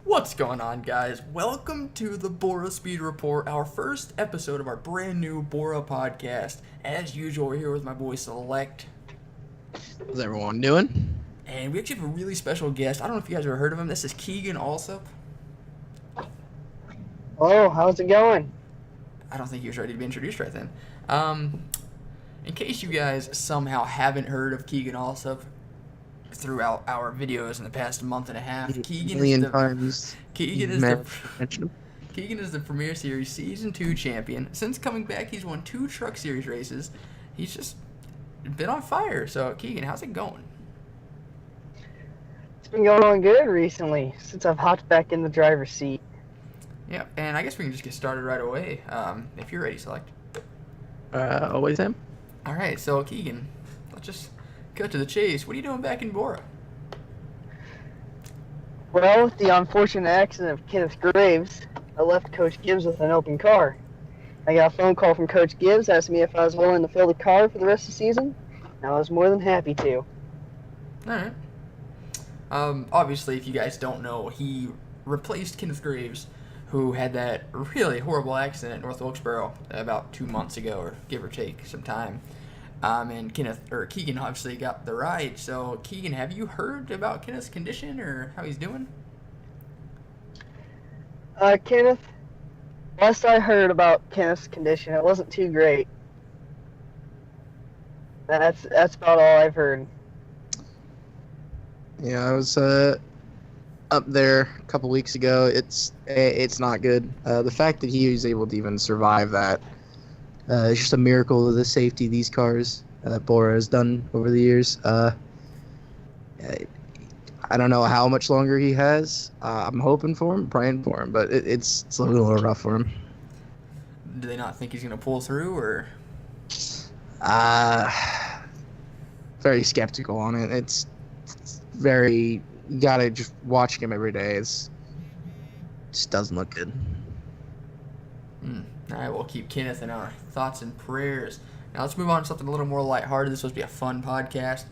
What's going on, guys? Welcome to the BORA Speed Report, our first episode of our brand new BORA podcast. As usual, we're here with my boy Select, How's everyone doing? and we actually have a really special guest. I don't know if you guys ever heard of him. This is Keegan Alsup. Oh, how's it going? I don't think he was ready to be introduced right then. In case you guys somehow haven't heard of Keegan Alsup throughout our videos in the past month and a half, Keegan is the Premier Series Season 2 champion. Since coming back, he's won 2 Truck Series races. He's just been on fire. So, Keegan, how's it going? It's been going on good recently since I've hopped back in the driver's seat. Yeah, and I guess we can just get started right away. If you're ready, Select. Always am. All right, so Keegan, let's just cut to the chase. What are you doing back in BORA? Well, with the unfortunate accident of Kenneth Graves, I left Coach Gibbs with an open car. I got a phone call from Coach Gibbs asking me if I was willing to fill the car for the rest of the season, and I was more than happy to. All right. Obviously, if you guys don't know, he replaced Kenneth Graves, who had that really horrible accident at North Wilkesboro about 2 months ago, or give or take some time. And Keegan obviously got the ride. So, Keegan, have you heard about Kenneth's condition or how he's doing? Kenneth, last I heard about Kenneth's condition, it wasn't too great. That's about all I've heard. Yeah, I was up there a couple weeks ago. It's not good. The fact that he was able to even survive that, it's just a miracle of the safety of these cars that BORA has done over the years. I don't know how much longer he has. I'm hoping for him, praying for him, but it's a little rough for him. Do they not think he's going to pull through, or? Very skeptical on it. It's very, you gotta just watching him every day. Just doesn't look good. All right, we'll keep Kenneth in our thoughts and prayers. Now let's move on to something a little more lighthearted. This is supposed to be a fun podcast.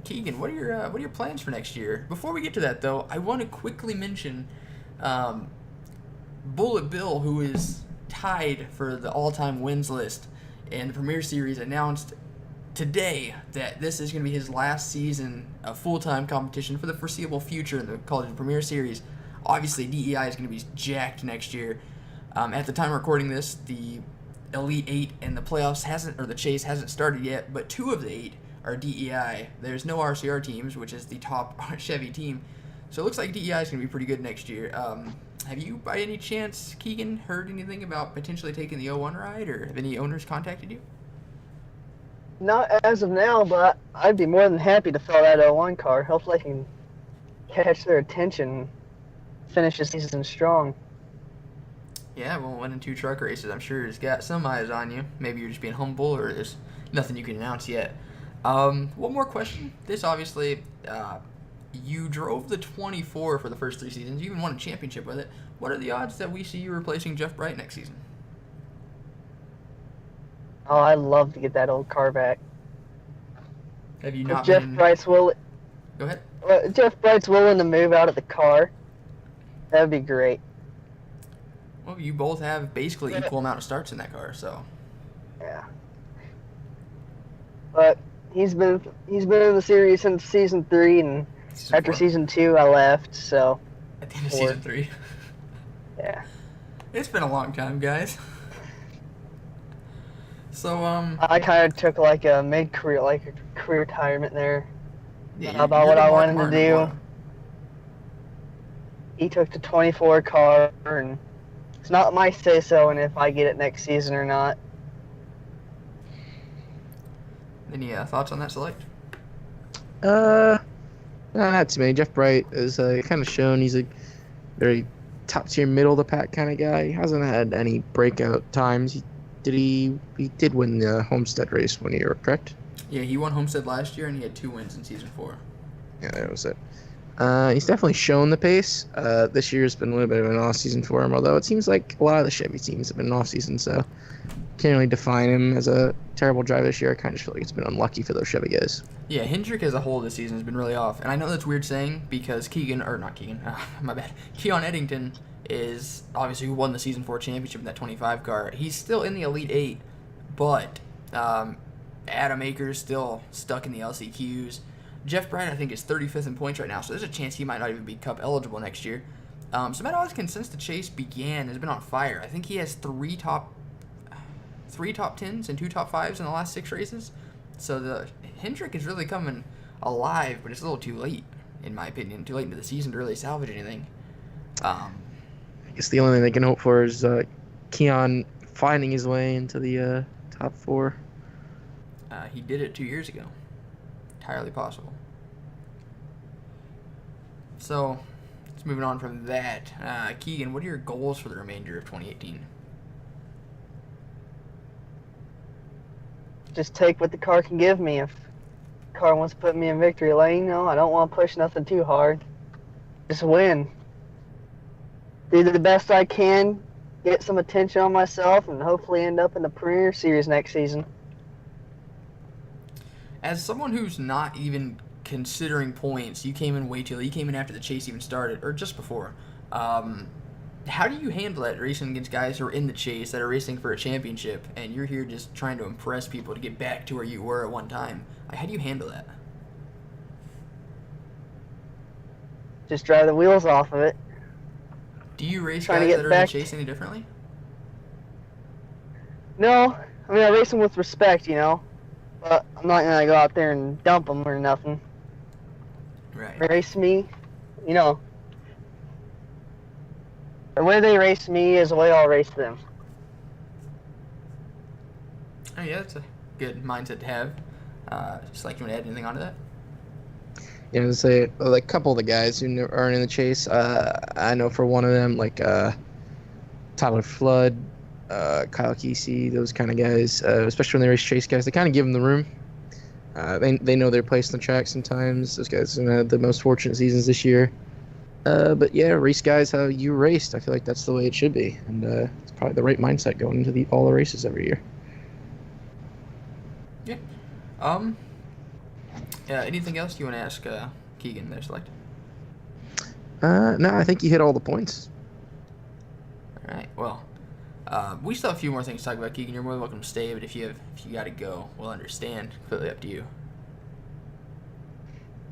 Keegan, what are your plans for next year? Before we get to that, though, I want to quickly mention Bullet Bill, who is tied for the all-time wins list in the Premier Series, announced today that this is going to be his last season of full-time competition for the foreseeable future in the College Premier Series. Obviously, DEI is going to be jacked next year. At the time of recording this, the Elite 8 and the playoffs the chase hasn't started yet, but 2 of the 8 are DEI. There's no RCR teams, which is the top Chevy team. So it looks like DEI is going to be pretty good next year. Have you, by any chance, Keegan, heard anything about potentially taking the 01 ride, or have any owners contacted you? Not as of now, but I'd be more than happy to fill that 01 car. Hopefully I can catch their attention, finish the season strong. Yeah, well, winning 2 truck races, I'm sure, has got some eyes on you. Maybe you're just being humble, or there's nothing you can announce yet. One more question. This, obviously, you drove the 24 for the first 3 seasons. You even won a championship with it. What are the odds that we see you replacing Jeff Bright next season? Oh, I'd love to get that old car back. Have you not If Jeff been... Bright's willing, Go ahead. if Jeff Bright's willing to move out of the car, that'd be great. Well, you both have basically equal amount of starts in that car, so... Yeah. But he's been in the series since season 3, and after season 2 I left. So at the end of season 3. yeah. It's been a long time, guys. So I kind of took like a mid-career, like a career retirement there. yeah, About you're what the I Mark wanted to Martin do. of BORA. He took the 24 car, and it's not my say-so, and if I get it next season or not. Any thoughts on that, Select? Not too many. Jeff Bright is kind of shown he's a very top-tier, middle-of-the-pack kind of guy. He hasn't had any breakout times. He did win the Homestead race 1 year, correct? Yeah, he won Homestead last year, and he had 2 wins in season 4. Yeah, that was it. He's definitely shown the pace. This year's been a little bit of an off season for him, although it seems like a lot of the Chevy teams have been off season, so can't really define him as a terrible driver this year. I kind of just feel like it's been unlucky for those Chevy guys. Yeah, Hendrick as a whole this season has been really off. And I know that's weird saying because my bad. Keon Eddington is obviously who won the Season 4 championship in that 25 car. He's still in the Elite 8, but Adam Akers still stuck in the LCQs. Jeff Bryant, I think, is 35th in points right now, so there's a chance he might not even be Cup eligible next year. So Matt Odkin, since the chase began, has been on fire. I think he has three top 10s and 2 top 5s in the last 6 races. So the Hendrick is really coming alive, but it's a little too late, in my opinion. Too late into the season to really salvage anything. I guess the only thing they can hope for is Keon finding his way into the top 4. He did it 2 years ago. Entirely possible. So, let's move on from that. Keegan, what are your goals for the remainder of 2018? Just take what the car can give me. If the car wants to put me in victory lane, I don't want to push nothing too hard. Just win. Do the best I can, get some attention on myself, and hopefully end up in the Premier Series next season. As someone who's not even considering points, you came in way too late. You came in after the chase even started, or just before. How do you handle that racing against guys who are in the chase that are racing for a championship, and you're here just trying to impress people to get back to where you were at one time? How do you handle that? Just drive the wheels off of it. Do you race Trying to guys get that are in the back- chase any differently? No, I mean, I race them with respect, but I'm not going to go out there and dump them or nothing. Right. Race me, the way they race me is the way I'll race them. Oh yeah, that's a good mindset to have. Just like, you want to add anything onto that? Say like a couple of the guys who aren't in the chase. I know for one of them, like Tyler Flood, Kyle Kesey, those kind of guys, especially when they race chase guys, they kind of give them the room. They know their place on the track sometimes. Those guys have the most fortunate seasons this year. But yeah, race guys how you raced. I feel like that's the way it should be, and it's probably the right mindset going into all the races every year. Yeah. Anything else you want to ask Keegan there, Select? No, I think you hit all the points. All right. Well, we still have a few more things to talk about, Keegan. You're more than welcome to stay, but if you got to go, we'll understand. Completely up to you.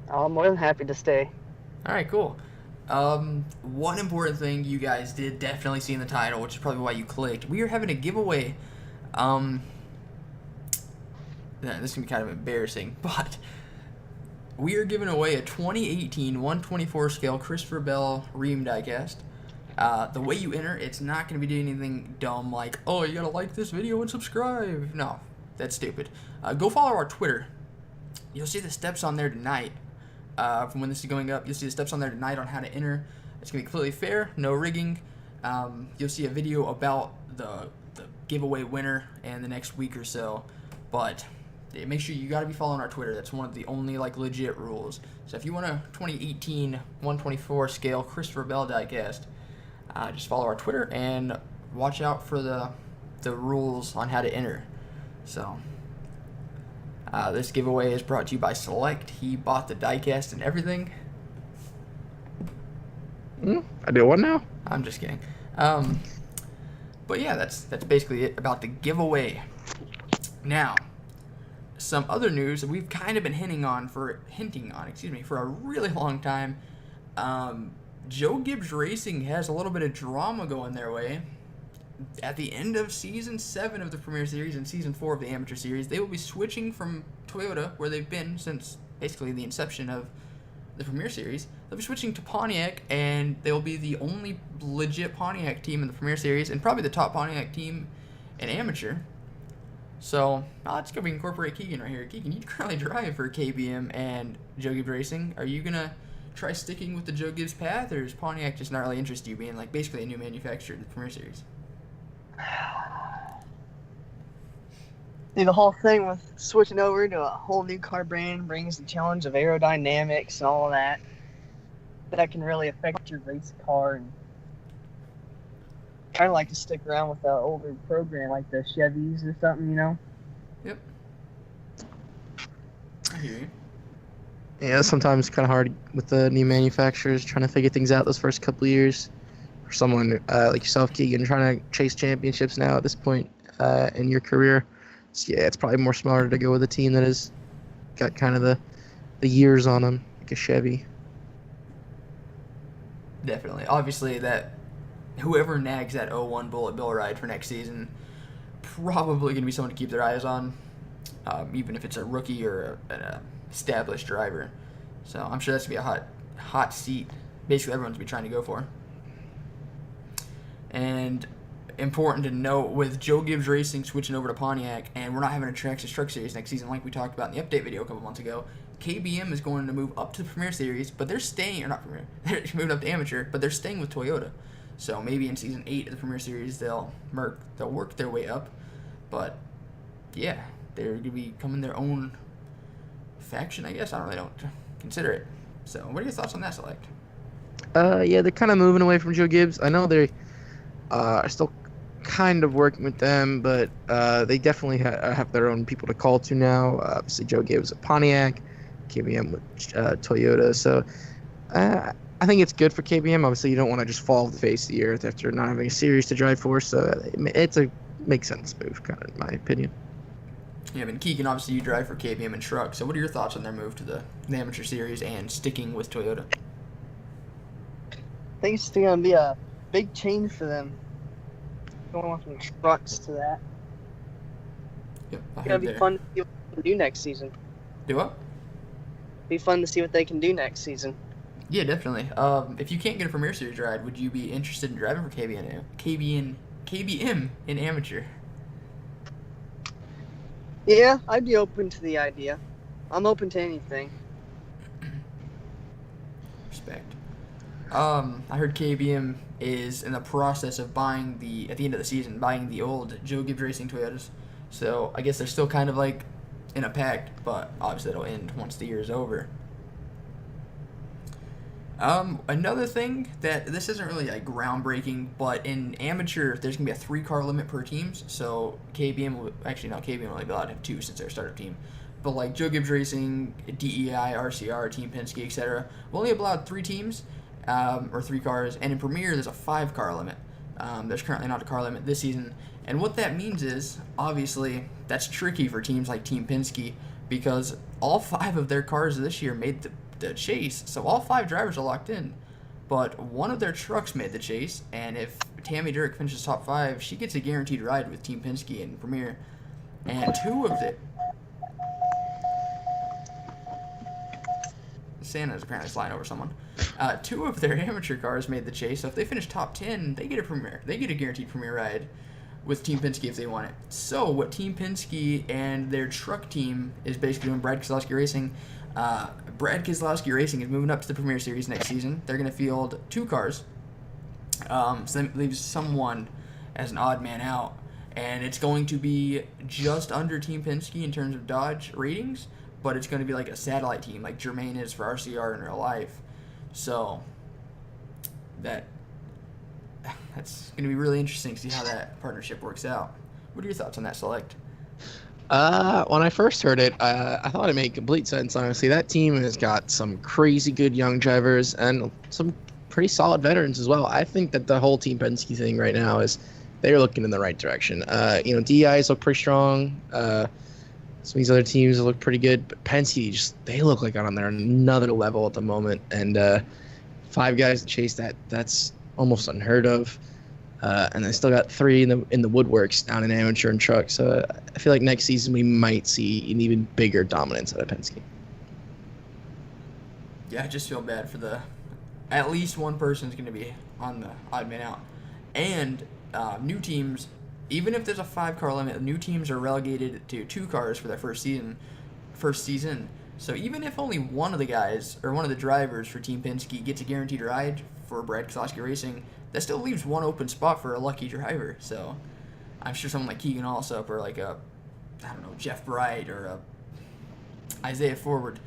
I'm more than happy to stay. All right, cool. One important thing you guys did definitely see in the title, which is probably why you clicked. We are having a giveaway. This can be kind of embarrassing, but we are giving away a 2018 124 scale Christopher Bell Ream diecast. The way you enter, it's not going to be doing anything dumb like, oh, you got to like this video and subscribe. No, that's stupid. Go follow our Twitter. You'll see the steps on there tonight. From when this is going up, you'll see the steps on there tonight on how to enter. It's going to be completely fair, no rigging. You'll see a video about the giveaway winner in the next week or so. But make sure you got to be following our Twitter. That's one of the only legit rules. So if you want a 2018 124 scale Christopher Bell diecast, just follow our Twitter and watch out for the rules on how to enter. So this giveaway is brought to you by Select. He bought the diecast and everything. I do what now? I'm just kidding. But yeah, that's basically it about the giveaway. Now, some other news that we've kind of been hinting on for a really long time. Joe Gibbs Racing has a little bit of drama going their way. At the end of Season 7 of the Premier Series and Season 4 of the Amateur Series, they will be switching from Toyota, where they've been since basically the inception of the Premier Series. They'll be switching to Pontiac, and they will be the only legit Pontiac team in the Premier Series, and probably the top Pontiac team in Amateur. So, let's go incorporate Keegan right here. Keegan, you currently drive for KBM and Joe Gibbs Racing. Are you going to try sticking with the Joe Gibbs path, or is Pontiac just not really interested you being basically a new manufacturer in the Premier Series? See, the whole thing with switching over to a whole new car brand brings the challenge of aerodynamics and all of that can really affect your race car. I'd like to stick around with the older program, like the Chevys or something, you know? Yep. I hear you. Yeah, sometimes kind of hard with the new manufacturers trying to figure things out those first couple of years. For someone like yourself, Keegan, trying to chase championships now at this point in your career, so yeah, it's probably more smarter to go with a team that has got kind of the years on them, like a Chevy. Definitely. Obviously, that whoever nags that 01 Bullet Bill ride for next season, probably going to be someone to keep their eyes on, even if it's a rookie or an established driver. So I'm sure that's going to be a hot seat. Basically, everyone's going to be trying to go for. And important to note, with Joe Gibbs Racing switching over to Pontiac, and we're not having a Traxxas Truck Series next season like we talked about in the update video a couple months ago, KBM is going to move up to the Premier Series, but they're staying, or not Premier, they're moving up to Amateur, but they're staying with Toyota. So maybe in Season 8 of the Premier Series, they'll work their way up. But, yeah, they're going to be becoming their own faction, I guess. I really don't consider it. So what are your thoughts on that select? Yeah, they're kind of moving away from Joe Gibbs. I know they are still kind of working with them, but they definitely have their own people to call to now. Obviously, Joe Gibbs at Pontiac, KBM with Toyota. So I think it's good for KBM. Obviously, you don't want to just fall off the face of the earth after not having a series to drive for. So it's a makes sense move, kind of in my opinion. Yeah, I mean, Keegan, obviously you drive for KBM and Truck. So what are your thoughts on their move to the Amateur Series and sticking with Toyota? I think it's going to be a big change for them. Going from trucks to that. Yep, It's going to be fun to see what they can do next season. Do what? Be fun to see what they can do next season. Yeah, definitely. If you can't get a Premier Series ride, would you be interested in driving for KBM in Amateur? Yeah, I'd be open to the idea. I'm open to anything. Respect. I heard KBM is in the process of buying at the end of the season, buying the old Joe Gibbs Racing Toyotas. So I guess they're still kind of like in a pact, but obviously it'll end once the year is over. Another thing that this isn't really like groundbreaking, but in amateur there's gonna be a 3-car limit per teams. So KBM will only be allowed to have 2 since they're a startup team. But like Joe Gibbs Racing, DEI, RCR, Team Penske, etc., will only allowed 3 teams or 3 cars. And in Premier there's a 5-car limit. There's currently not a car limit this season. And what that means is, obviously, that's tricky for teams like Team Penske because all 5 of their cars this year made the chase, so all 5 drivers are locked in, but one of their trucks made the chase, and if Tammy Durek finishes top 5, she gets a guaranteed ride with Team Penske and Premier, and 2 of the Santa's apparently flying over someone. 2 of their amateur cars made the chase, so if they finish top 10, they get a guaranteed Premier ride with Team Penske if they want it. So what Team Penske and their truck team is basically doing, Brad Keselowski Racing, Brad Keselowski Racing is moving up to the Premier Series next season. They're going to field 2 cars. So that leaves someone as an odd man out. And it's going to be just under Team Penske in terms of Dodge ratings, but it's going to be like a satellite team like Jermaine is for RCR in real life. So that's going to be really interesting to see how that partnership works out. What are your thoughts on that select? When I first heard it, I thought it made complete sense, honestly. That team has got some crazy good young drivers and some pretty solid veterans as well. I think that the whole Team Penske thing right now is they're looking in the right direction. DIs look pretty strong. Some of these other teams look pretty good, but Penske, they look like on their another level at the moment. And 5 guys to chase that's almost unheard of. And they still got 3 in the woodworks down in amateur and truck. So I feel like next season we might see an even bigger dominance out of Penske. Yeah, I just feel bad for at least one person's going to be on the odd man out. And new teams, even if there's a 5-car limit, new teams are relegated to 2 cars for their first season. So even if only one of the guys or one of the drivers for Team Penske gets a guaranteed ride for Brad Keselowski Racing, that still leaves one open spot for a lucky driver. So I'm sure someone like Keegan Alsup or like Jeff Bright or Isaiah Forward,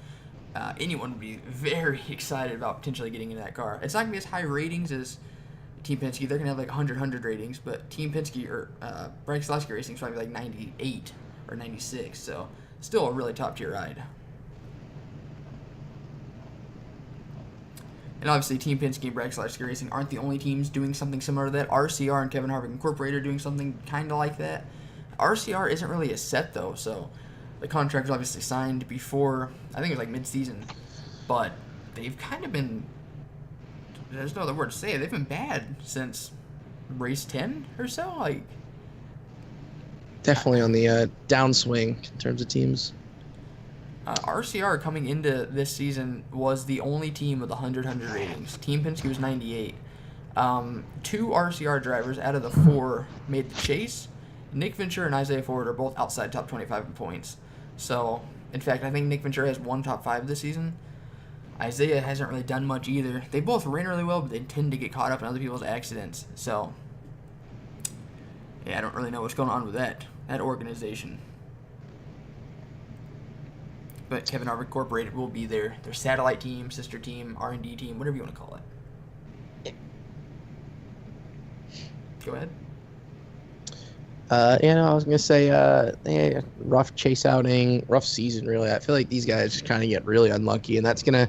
anyone would be very excited about potentially getting into that car. It's not going to be as high ratings as Team Penske, they're going to have like 100 ratings, but Team Penske or Brad Keselowski Racing is probably like 98 or 96, so still a really top tier ride. And obviously, Team Penske and Brad Keselowski Racing aren't the only teams doing something similar to that. RCR and Kevin Harvick Incorporated are doing something kind of like that. RCR isn't really a set, though, so the contract was obviously signed before, I think it was like mid-season, but they've kind of been, there's no other word to say it, they've been bad since race 10 or so. Like, Definitely on the downswing in terms of teams. RCR coming into this season was the only team with 100 ratings. Team Penske was 98. 2 RCR drivers out of the 4 made the chase. Nick Ventura and Isaiah Ford are both outside top 25 in points. So, in fact, I think Nick Ventura has 1 top 5 this season. Isaiah hasn't really done much either. They both ran really well, but they tend to get caught up in other people's accidents. So, yeah, I don't really know what's going on with that organization. But Kevin Harvick Incorporated will be their satellite team, sister team, R&D team, whatever you want to call it. Go ahead. I was gonna say, rough chase outing, rough season. Really, I feel like these guys just kind of get really unlucky, and it's gonna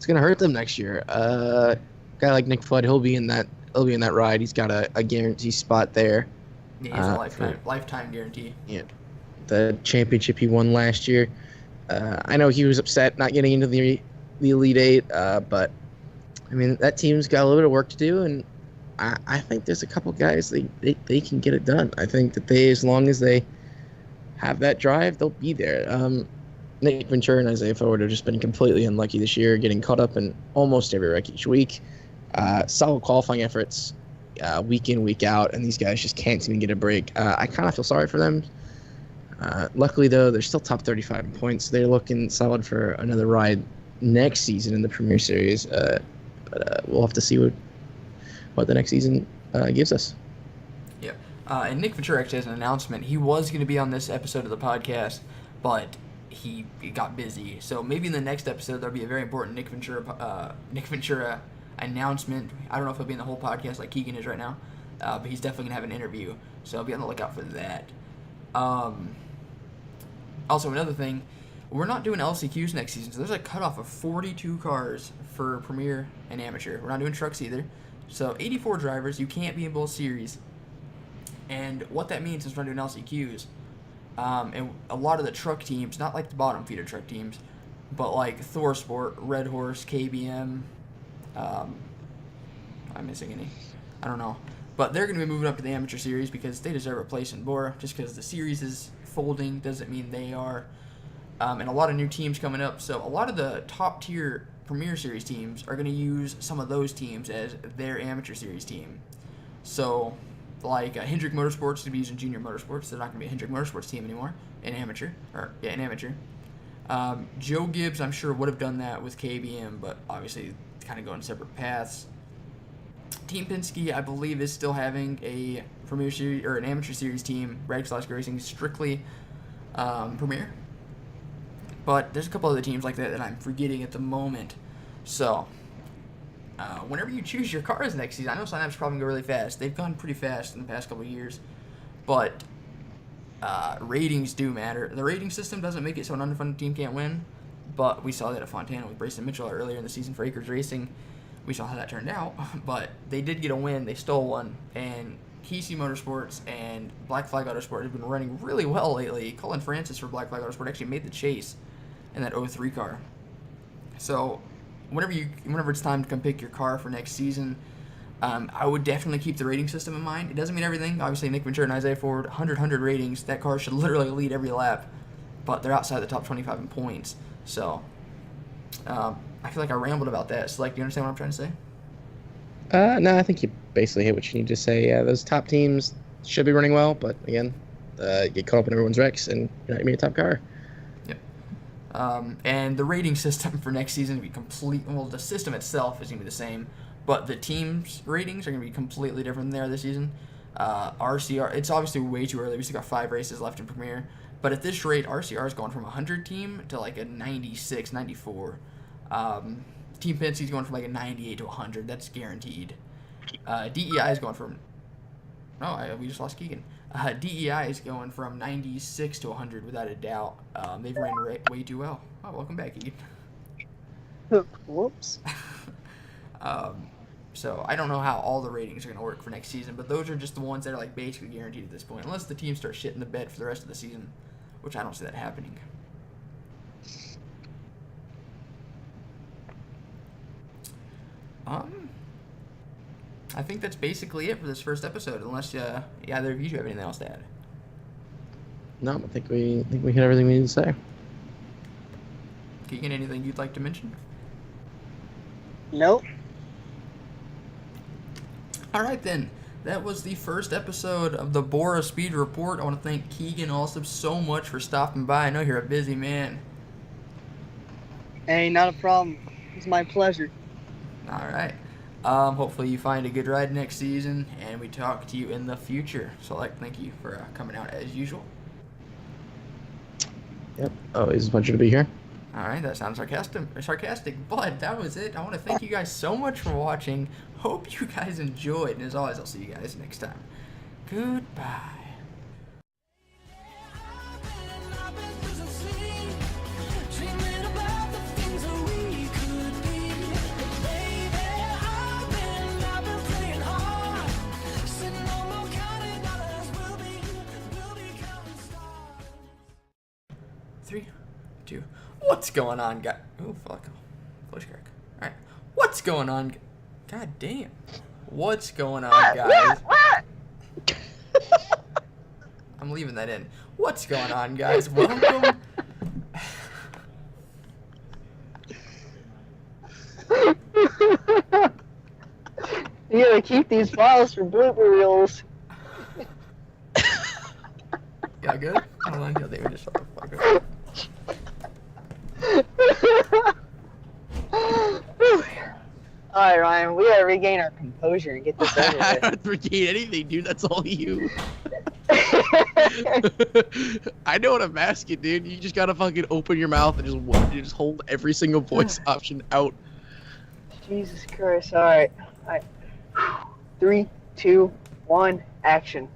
hurt them next year. Guy like Nick Flood, he'll be in that ride. He's got a guarantee spot there. Yeah, he's a lifetime guarantee. Yeah, the championship he won last year. I know he was upset not getting into the Elite Eight, but I mean that team's got a little bit of work to do, and I think there's a couple guys they can get it done. I think that as long as they have that drive, they'll be there. Nick Ventura and Isaiah Ford have just been completely unlucky this year, getting caught up in almost every wreck each week. Solid qualifying efforts, week in, week out, and these guys just can't seem to get a break. I kind of feel sorry for them. Luckily, though, they're still top 35 in points. They're looking solid for another ride next season in the Premier Series. But we'll have to see what the next season gives us. Yeah. And Nick Ventura actually has an announcement. He was going to be on this episode of the podcast, but he got busy. So maybe in the next episode there'll be a very important Nick Ventura announcement. I don't know if he'll be in the whole podcast like Keegan is right now, but he's definitely going to have an interview. So be on the lookout for that. Also, another thing, we're not doing LCQs next season, so there's a cutoff of 42 cars for Premier and Amateur. We're not doing trucks either. So 84 drivers, you can't be in both series. And what that means is we're not doing LCQs. And a lot of the truck teams, not like the bottom feeder truck teams, but like Thor Sport, Red Horse, KBM, I'm missing any. I don't know. But they're going to be moving up to the Amateur Series because they deserve a place in BORA. Just because the series is folding doesn't mean they are. And a lot of new teams coming up. So a lot of the top tier Premier Series teams are going to use some of those teams as their Amateur Series team. So, like Hendrick Motorsports is going to be using Junior Motorsports. They're not going to be a Hendrick Motorsports team anymore in Amateur. Joe Gibbs, I'm sure, would have done that with KBM, but obviously kind of going separate paths. Team Penske, I believe, is still having a Premier Series or an Amateur Series team. Brad Keselowski Racing strictly Premier. But there's a couple other teams like that I'm forgetting at the moment. So, whenever you choose your cars next season, I know signups probably go really fast. They've gone pretty fast in the past couple of years. But ratings do matter. The rating system doesn't make it so an underfunded team can't win. But we saw that at Fontana with Brayson Mitchell earlier in the season for Acres Racing. We saw how that turned out. But they did get a win. They stole one. And Kesey Motorsports and Black Flag Autosport have been running really well lately. Colin Francis for Black Flag Autosport actually made the chase in that 03 car. So whenever it's time to come pick your car for next season, I would definitely keep the rating system in mind. It doesn't mean everything. Obviously, Nick Ventura and Isaiah Ford, 100 ratings. That car should literally lead every lap, but they're outside the top 25 in points. So I feel like I rambled about that. So, do you understand what I'm trying to say? No, I think you basically hit what you need to say. Yeah, those top teams should be running well, but again, you get caught up in everyone's wrecks, and you're not going to be a top car. And the rating system for next season will be the system itself is going to be the same, but the teams' ratings are going to be completely different than they are this season. RCR, it's obviously way too early. We still got 5 races left in Premier, but at this rate, RCR is going from a 100 team to like a 96, 94. Team Penske is going from like a 98 to 100. That's guaranteed. DEI is going from. We just lost Keegan. DEI is going from 96 to 100 without a doubt. They've ran way too well. Oh, welcome back, Keegan. Whoops. So I don't know how all the ratings are going to work for next season, but those are just the ones that are like basically guaranteed at this point, unless the team starts shitting the bed for the rest of the season, which I don't see that happening. I think that's basically it for this first episode, unless either of you have anything else to add. No, I think we hit everything we need to say. Keegan, anything you'd like to mention? Nope. All right, then. That was the first episode of the BORA Speed Report. I want to thank Keegan Alsup so much for stopping by. I know you're a busy man. Hey, not a problem. It's my pleasure. All right. Hopefully you find a good ride next season, and we talk to you in the future. So, thank you for coming out as usual. Yep. Always a pleasure to be here. All right, that sounds sarcastic, but that was it. I want to thank you guys so much for watching. Hope you guys enjoyed, and as always, I'll see you guys next time. Goodbye. Three, two. What's going on, guys? Oh, fuck. Push crack. Alright. What's going on? God damn. What's going on, guys? I'm leaving that in. What's going on, guys? Welcome. You gotta keep these files for blooper reels. Yeah, good? Hold on, they just shut the fuck up. Alright, Ryan, we gotta regain our composure and get this over I with. don't regain anything, dude. That's all you. I know what I'm asking, dude. You just gotta fucking open your mouth and just hold every single voice option out. Jesus Christ. Alright. 3, 2, 1, action.